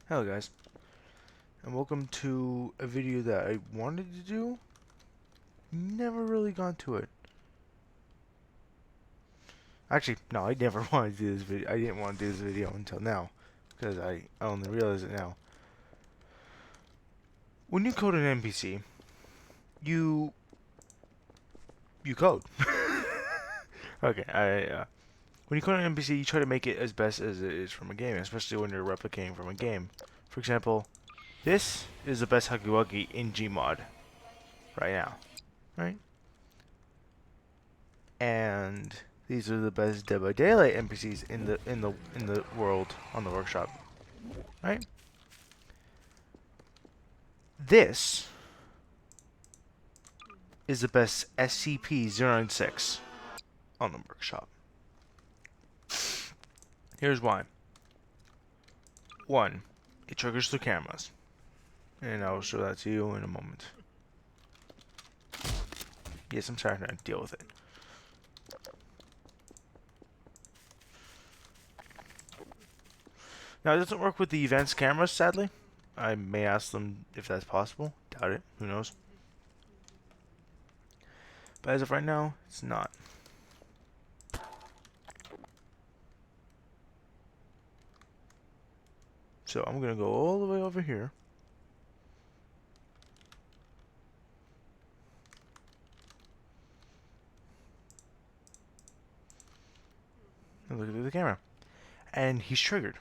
Hello guys, and welcome to a video that I wanted to do, never really got to it. Actually, no, I never wanted to do this video. I didn't want to do this video until now, because I only realized it now. When you code an NPC, you code. Okay, when you code an NPC, you try to make it as best as it is from a game, especially when you're replicating from a game. For example, this is the best Huggy Wuggy in Gmod right now, right? And these are the best Dead by Daylight NPCs in the world on the workshop, right? This is the best SCP-096 on the workshop. Here's why. One, it triggers the cameras, and I will show that to you in a moment. Yes, I'm trying to deal with it. Now, it doesn't work with the events cameras, sadly. I may ask them if that's possible. Doubt it. Who knows? But as of right now, it's not. So I'm going to go all the way over here. And look at the camera. And he's triggered.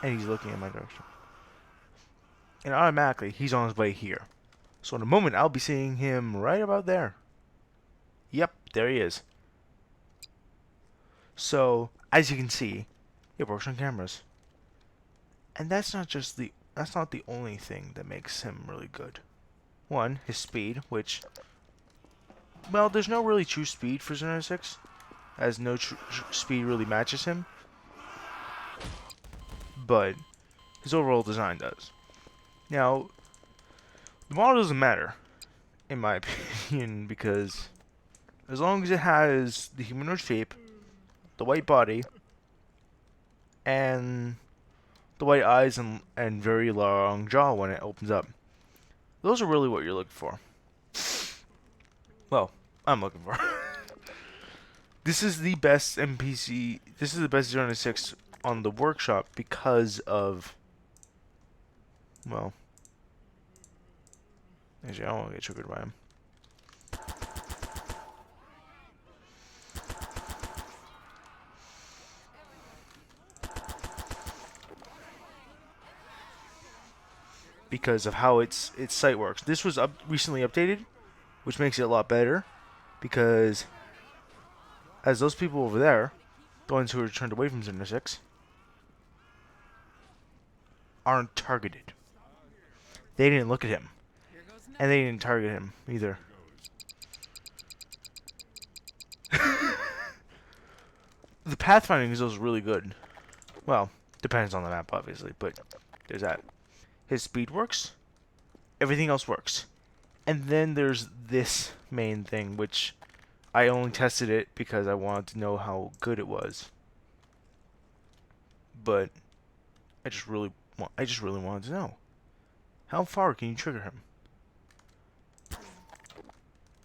And he's looking in my direction. And automatically, he's on his way here. So in a moment, I'll be seeing him right about there. Yep, there he is. So, as you can see, it works on cameras. And that's not the only thing that makes him really good. One, his speed, which, well, there's no really true speed for 096, as no speed really matches him. But his overall design does. Now, the model doesn't matter, in my opinion, because as long as it has the humanoid shape, the white body, and the white eyes and very long jaw when it opens up, those are really what you're looking for. Well, I'm looking for. This is the best NPC. This is the best 096 on the workshop because of, well, actually, I don't want to get triggered by him. Because of how its site works. This was recently updated, which makes it a lot better, because as those people over there, the ones who are turned away from 096, aren't targeted. They didn't look at him, and they didn't target him either. The pathfinding is also really good. Well, depends on the map, obviously, but there's that. His speed works. Everything else works. And then there's this main thing, which I only tested it because I wanted to know how good it was. But I just really wanted to know. How far can you trigger him?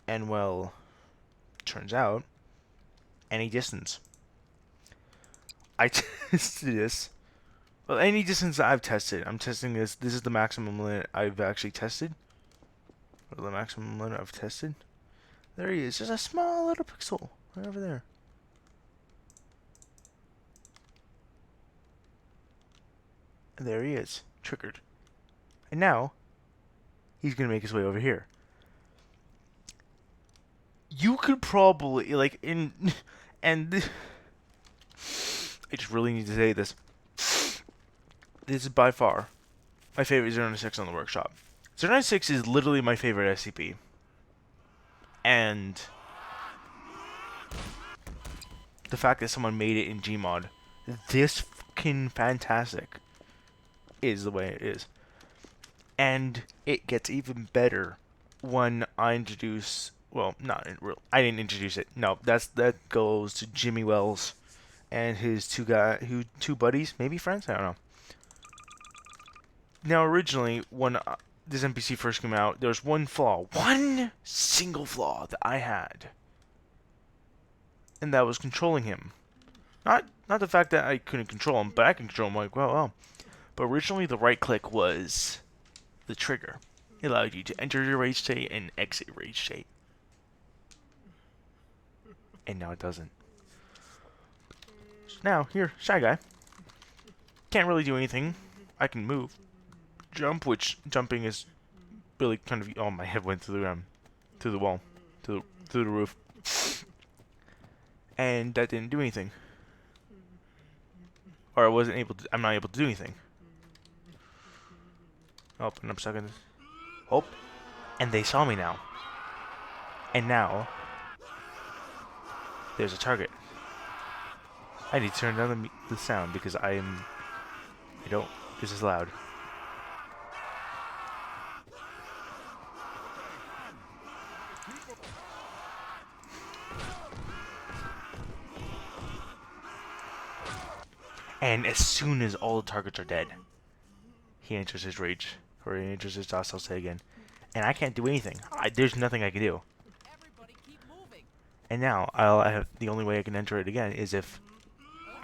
And well, turns out, any distance. I tested this. Well, any distance that I've tested, I'm testing this. This is the maximum limit I've actually tested. Or the maximum limit I've tested. There he is. Just a small little pixel right over there. And there he is. Triggered. And now, he's going to make his way over here. You could probably, like, and I just really need to say this. This is by far my favorite 096 on the workshop. 096 is literally my favorite SCP. And the fact that someone made it in Gmod this fucking fantastic is the way it is. And it gets even better when I introduce, well, not in real, I didn't introduce it. No, that goes to Jimmy Wells and his two buddies, maybe friends, I don't know. Now, originally, when this NPC first came out, there was one single flaw that I had, and that was controlling him. Not the fact that I couldn't control him, but I can control him like, well. But originally, the right click was the trigger. It allowed you to enter your rage state and exit rage state. And now it doesn't. So now, here, Shy Guy. Can't really do anything. I can move. Jump, which jumping is really kind of... Oh, my head went through the wall. Through the roof. And that didn't do anything. Or I'm not able to do anything. Oh, and I'm stuck in this. Oh, and they saw me now. And now, there's a target. I need to turn down the sound because this is loud. And as soon as all the targets are dead, he enters his rage, or he enters his docile state again. And I can't do anything. There's nothing I can do. And now, the only way I can enter it again is if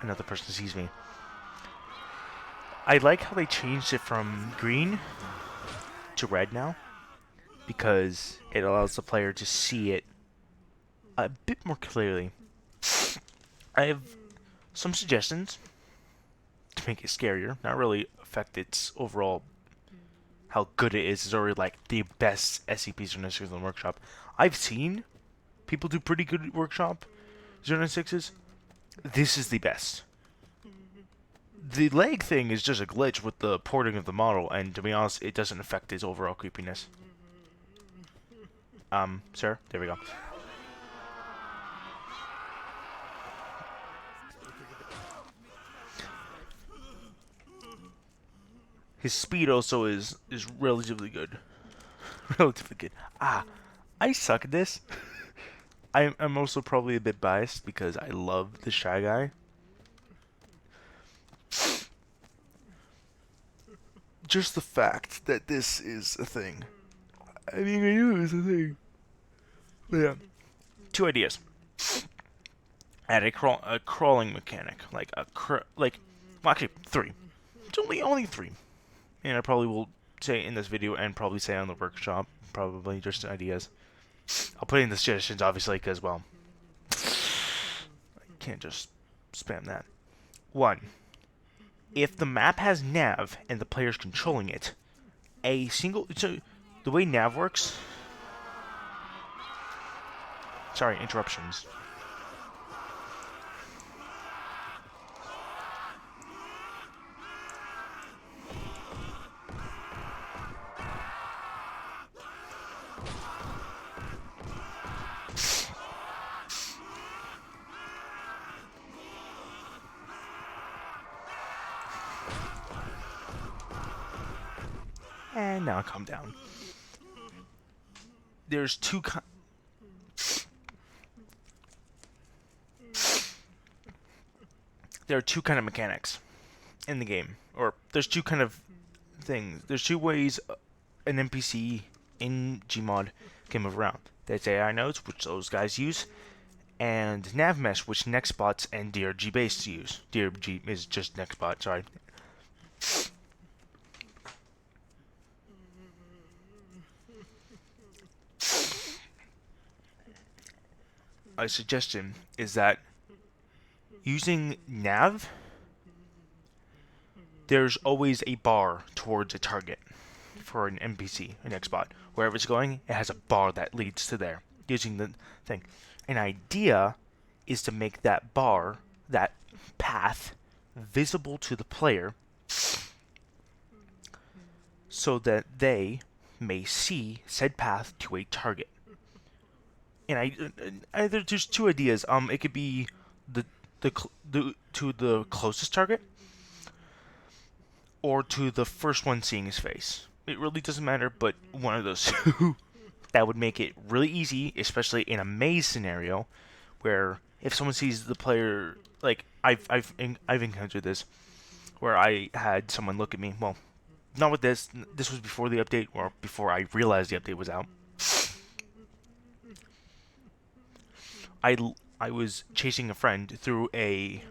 another person sees me. I like how they changed it from green to red now, because it allows the player to see it a bit more clearly. I have some suggestions to make it scarier, not really affect its overall how good it is. It's already like the best SCP-096 in the workshop. I've seen people do pretty good workshop 096s. This is the best. The leg thing is just a glitch with the porting of the model, and to be honest, it doesn't affect its overall creepiness. Sir, there we go. His speed also is relatively good. Relatively good. I suck at this. I'm also probably a bit biased because I love the Shy Guy. Just the fact that this is a thing. I mean, I knew it was a thing. But yeah. 2 ideas. Add a crawling mechanic. Well, actually, 3. It's only 3. And I probably will say it in this video and probably say it on the workshop. Probably just ideas. I'll put in the suggestions, obviously, because, well, I can't just spam that. 1. If the map has nav and the player's controlling it, so the way nav works... Sorry, interruptions. And now calm down. There's two there are 2 kind of mechanics in the game, or there's 2 kind of things. There's 2 ways an NPC in Gmod can move around. There's AI nodes, which those guys use, and nav mesh, which Nextbots and DRG base use. DRG is just Nextbot, sorry. A suggestion is that using nav, there's always a bar towards a target for an NPC, an Xbot. Wherever it's going, it has a bar that leads to there, using the thing. An idea is to make that bar, that path, visible to the player so that they may see said path to a target. And there's 2 ideas. It could be to the closest target, or to the first one seeing his face. It really doesn't matter, but one of those 2. That would make it really easy, especially in a maze scenario, where if someone sees the player like I've encountered this where I had someone look at me. Well, not with this. This was before the update, or before I realized the update was out. I was chasing a friend through a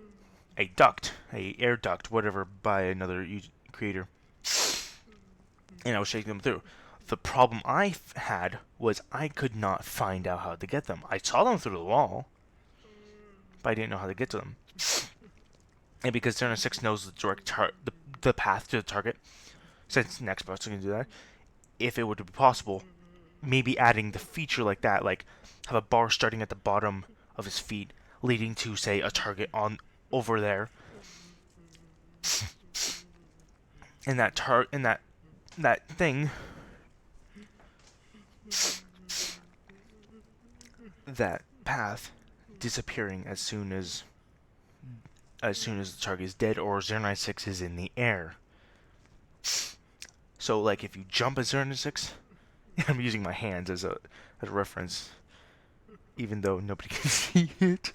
duct, a air duct, whatever, by another creator, and I was chasing them through. The problem I had was I could not find out how to get them. I saw them through the wall, but I didn't know how to get to them. And because 096 knows the direct the path to the target, since next person can do that, if it were to be possible, maybe adding the feature like that, like have a bar starting at the bottom of his feet, leading to, say, a target on over there, and that thing, that path, disappearing as soon as the target is dead or 096 is in the air. So, like, if you jump at 096, I'm using my hands as a reference, even though nobody can see it.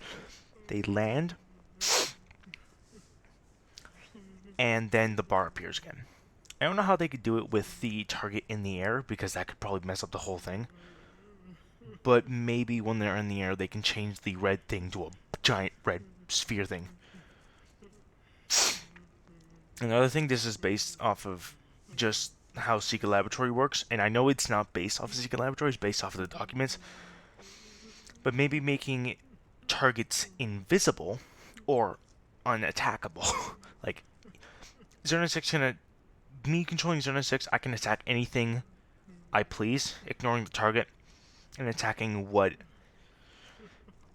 They land, and then the bar appears again. I don't know how they could do it with the target in the air, because that could probably mess up the whole thing. But maybe when they're in the air, they can change the red thing to a giant red sphere thing. Another thing, this is based off of just how Secret Laboratory works, and I know it's not based off of Secret Laboratory, it's based off of the documents, but maybe making targets invisible or unattackable. Like, 096 me controlling 096, I can attack anything I please, ignoring the target, and attacking what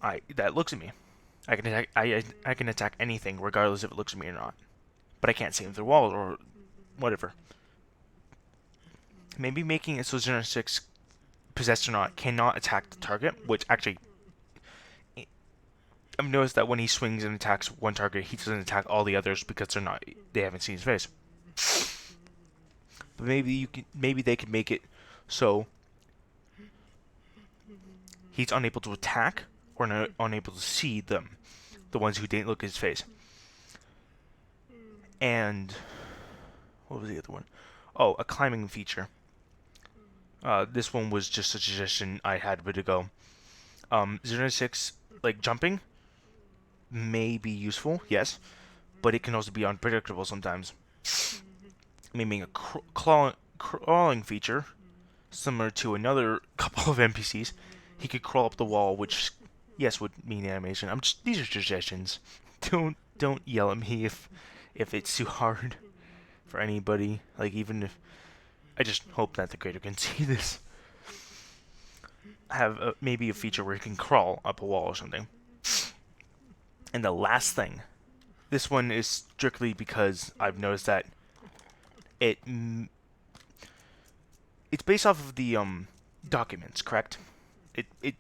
that looks at me. I can attack anything, regardless if it looks at me or not. But I can't see him through walls or whatever. Maybe making it so 096, possessed or not, cannot attack the target, which actually, I've noticed that when he swings and attacks one target, he doesn't attack all the others because they haven't seen his face. But maybe they could make it so he's unable to attack or unable to see them, the ones who didn't look at his face. And what was the other one? Oh, a climbing feature. This one was just a suggestion I had a bit ago. 096, like, jumping may be useful, yes, but it can also be unpredictable sometimes. Maybe a crawling feature, similar to another couple of NPCs. He could crawl up the wall, which, yes, would mean animation. These are suggestions. Don't yell at me if it's too hard for anybody. Like, even if, I just hope that the creator can see this. Have maybe a feature where you can crawl up a wall or something. And the last thing, this one is strictly because I've noticed that it's based off of the documents, correct?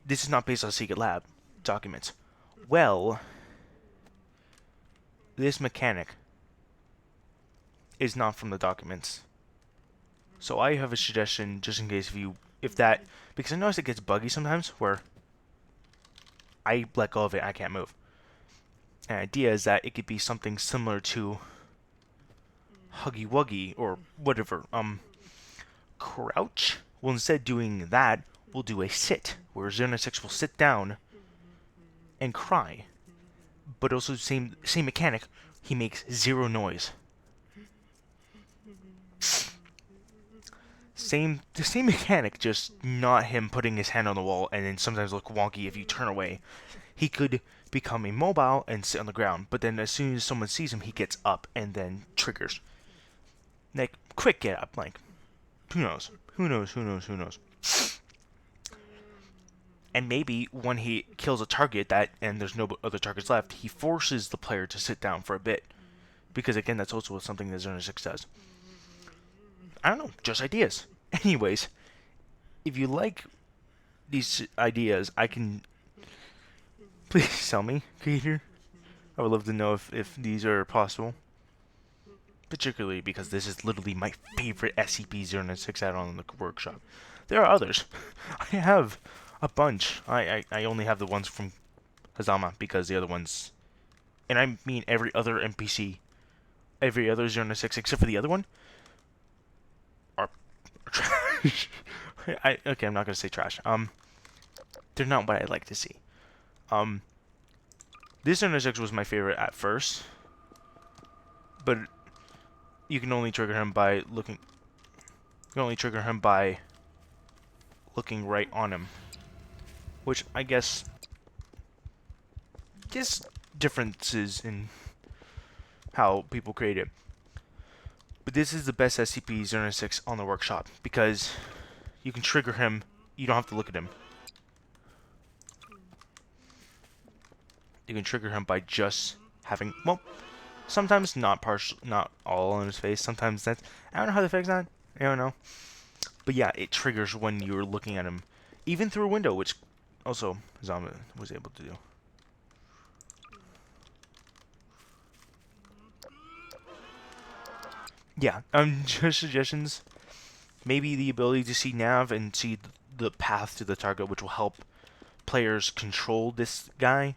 This is not based on Secret Lab documents. Well, this mechanic is not from the documents. So I have a suggestion, just in case because I notice it gets buggy sometimes, where I let go of it, I can't move. An idea is that it could be something similar to Huggy Wuggy, or whatever, crouch. Well, instead of doing that, we'll do a sit, where 096 will sit down and cry. But also same mechanic, he makes zero noise. The same mechanic, just not him putting his hand on the wall and then sometimes look wonky if you turn away. He could become immobile and sit on the ground, but then as soon as someone sees him, he gets up and then triggers. Like, quick get up, like, who knows? And maybe when he kills a target and there's no other targets left, he forces the player to sit down for a bit. Because again, that's also something that 096 does. I don't know, just ideas. Anyways, if you like these ideas, I can... Please tell me, creator. I would love to know if these are possible. Particularly because this is literally my favorite SCP-096 add-on in the workshop. There are others. I have a bunch. I only have the ones from Hazama because the other ones and I mean every other NPC, every other 096 except for the other one, are trash. Okay, I'm not gonna say trash. They're not what I like to see. This 096 was my favorite at first, but you can only trigger him by looking. You can only trigger him by looking right on him, which I guess there's differences in how people create it. But this is the best SCP-096 on the workshop because you can trigger him. You don't have to look at him. You can trigger him by just having, well, sometimes not all on his face. Sometimes that's, I don't know how to fix that. I don't know. But yeah, it triggers when you're looking at him, even through a window, which also Zombie was able to do. Yeah, just suggestions. Maybe the ability to see nav and see the path to the target, which will help players control this guy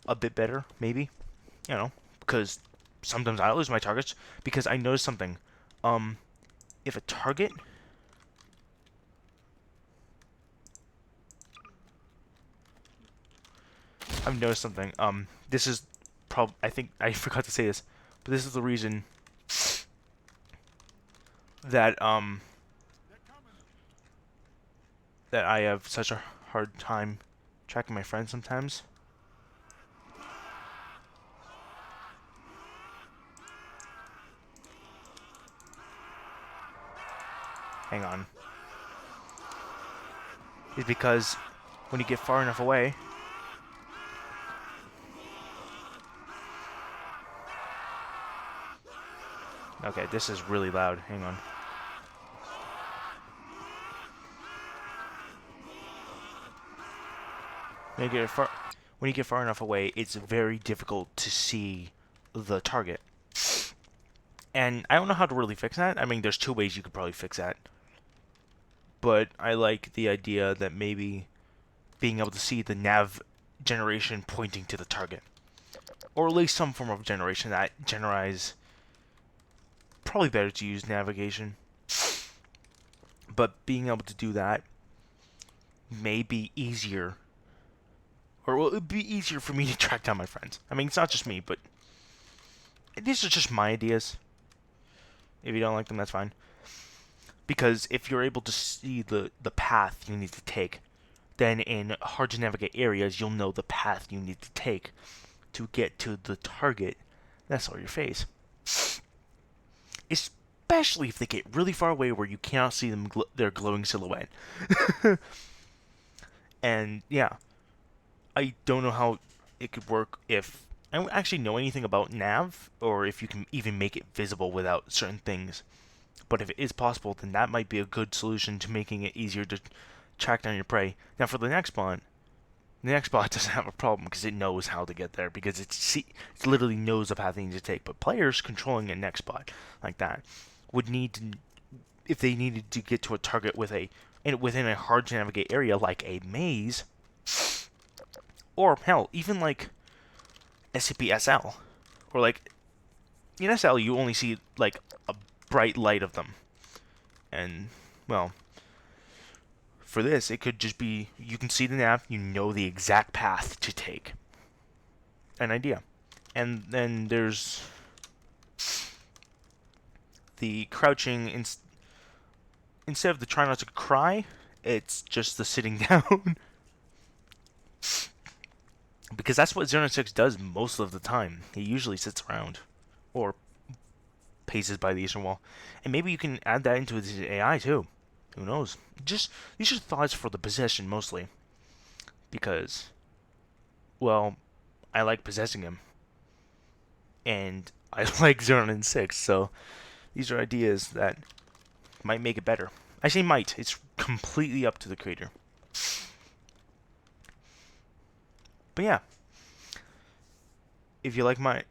a bit better, maybe. You know, because sometimes I lose my targets because I noticed something. If a target... I've noticed something. This is I think I forgot to say this, but this is the reason that that I have such a hard time tracking my friends sometimes. Hang on. Is because when you get far enough away, okay, this is really loud. Hang on. When you get far enough away, it's very difficult to see the target. And I don't know how to really fix that. I mean, there's two ways you could probably fix that. But I like the idea that maybe being able to see the nav generation pointing to the target. Or at least some form of generation that generalize. Probably better to use navigation. But being able to do that may be easier. Or well, it would be easier for me to track down my friends. I mean, it's not just me, but these are just my ideas. If you don't like them, that's fine. Because if you're able to see the path you need to take, then in hard to navigate areas, you'll know the path you need to take to get to the target that's on your face. Especially if they get really far away where you cannot see them their glowing silhouette. And yeah, I don't know how it could work if I don't actually know anything about nav, or if you can even make it visible without certain things. But if it is possible, then that might be a good solution to making it easier to track down your prey. Now for the next bot doesn't have a problem because it knows how to get there, because it literally knows the path it needs to take. But players controlling a next bot like that would need to, if they needed to get to a target within a hard to navigate area like a maze, or hell, even like SCP-SL, or like in SL you only see like a bright light of them, and well, for this it could just be you can see the nav, you know the exact path to take, an idea. And then there's the crouching. Instead of the try not to cry, it's just the sitting down. Because that's what 096 does most of the time. He usually sits around. Or paces by the eastern wall. And maybe you can add that into the AI too. Who knows? Just these are thoughts for the possession mostly. Because, well, I like possessing him. And I like 096, so these are ideas that might make it better. I say might. It's completely up to the creator. But yeah, if you like I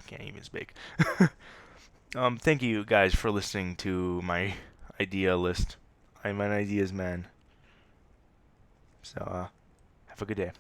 can't even speak. Thank you guys for listening to my idea list. I'm an ideas man. So, have a good day.